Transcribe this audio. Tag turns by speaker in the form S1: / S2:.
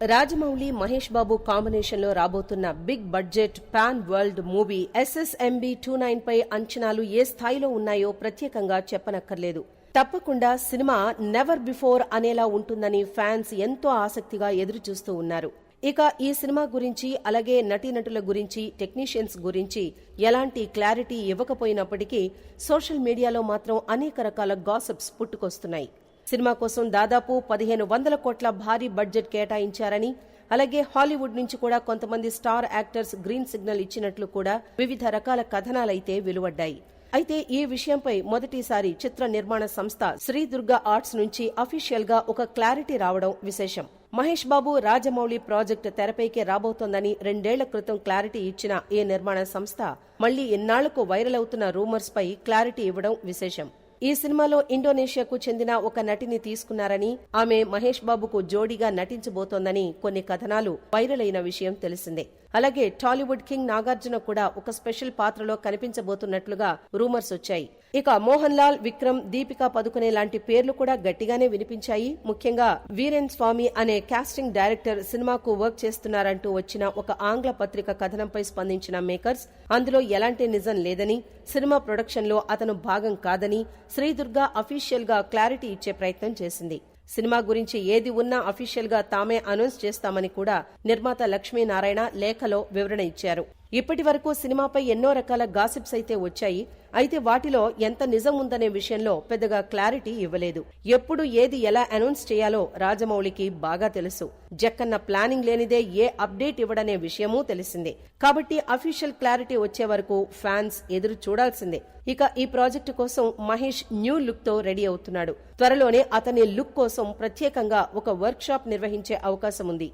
S1: Rajamouli, Mahesh Babu combination లో రాబోతున్న big budget pan world movie SSMB 29 పై అంచనాలు ఏ స్థాయిలో ఉన్నాయో ప్రత్యేకంగా చెప్పనక్కర్లేదు. తప్పకుండా సినిమా నెవర్ బిఫోర్ అనేలా ఉంటుందని ఫ్యాన్స్ ఎంతో ఆసక్తిగా ఎదురుచూస్తూ ఉన్నారు. ఇక ఈ సినిమా గురించి, అలాగే నటీనటుల గురించి, టెక్నీషియన్స్ గురించి ఎలాంటి క్లారిటీ ఇవ్వకపోయినప్పటికీ సోషల్ మీడియాలో మాత్రం అనేక రకాల గాసిప్స్ పుట్టుకొస్తున్నాయి. సినిమా కోసం దాదాపు 1500 కోట్ల భారీ బడ్జెట్ కేటాయించారని, అలాగే హాలీవుడ్ నుంచి కూడా కొంతమంది స్టార్ యాక్టర్స్ గ్రీన్ సిగ్నల్ ఇచ్చినట్లు కూడా వివిధ రకాల కథనాలైతే వెలువడ్డాయి. అయితే ఈ విషయంపై మొదటిసారి చిత్ర నిర్మాణ సంస్థ శ్రీ దుర్గా ఆర్ట్స్ నుంచి అఫీషియల్ గా ఒక క్లారిటీ రావడం విశేషం. మహేష్ బాబు, రాజమౌళి ప్రాజెక్టు తెరపైకే రాబోతోందని 2 ఏళ్ల క్రితం క్లారిటీ ఇచ్చిన ఈ నిర్మాణ సంస్థ మళ్లీ ఇన్నాళ్లకు వైరల్ అవుతున్న రూమర్స్ పై క్లారిటీ ఇవ్వడం విశేషం. ఈ సినిమాలో ఇండోనేషియాకు చెందిన ఒక నటిని తీసుకున్నారని, ఆమె మహేష్ బాబుకు జోడీగా నటించబోతోందని కొన్ని కథనాలు వైరల్ అయిన విషయం తెలిసిందే. అలాగే టాలీవుడ్ కింగ్ నాగార్జున కూడా ఒక స్పెషల్ పాత్రలో కనిపించబోతున్నట్లుగా రూమర్స్ వచ్చాయి. ఇక మోహన్ లాల్, విక్రమ్, దీపికా పదుకునే లాంటి పేర్లు కూడా గట్టిగానే వినిపించాయి. ముఖ్యంగా వీరేన్ స్వామి అనే కాస్టింగ్ డైరెక్టర్ సినిమాకు వర్క్ చేస్తున్నారంటూ వచ్చిన ఒక ఆంగ్ల పత్రిక కథనంపై స్పందించిన మేకర్స్ అందులో ఎలాంటి నిజం లేదని, సినిమా ప్రొడక్షన్ లో అతను భాగం కాదని శ్రీదుర్గా అఫీషియల్ గా క్లారిటీ ఇచ్చే ప్రయత్నం చేసింది. సినిమా గురించి ఏది ఉన్నా అఫీషియల్ గా తామే అనౌన్స్ చేస్తామని కూడా నిర్మాత లక్ష్మీనారాయణ లేఖలో వివరణ ఇచ్చారు. ఇప్పటి వరకు సినిమాపై ఎన్నో రకాల గాసిప్స్ అయితే వచ్చాయి. అయితే వాటిలో ఎంత నిజం ఉందనే విషయంలో పెద్దగా క్లారిటీ ఇవ్వలేదు. ఎప్పుడు ఏది ఎలా అనౌన్స్ చేయాలో రాజమౌళికి బాగా తెలుసు. జక్కన్న ప్లానింగ్ లేనిదే ఏ అప్డేట్ ఇవ్వడనే విషయమూ తెలిసిందే. కాబట్టి అఫీషియల్ క్లారిటీ వచ్చే వరకు ఫ్యాన్స్ ఎదురు చూడాల్సిందే. ఇక ఈ ప్రాజెక్టు కోసం మహేష్ న్యూ లుక్ తో రెడీ అవుతున్నాడు. త్వరలోనే అతని లుక్ కోసం ప్రత్యేకంగా ఒక వర్క్ షాప్ నిర్వహించే అవకాశం ఉంది.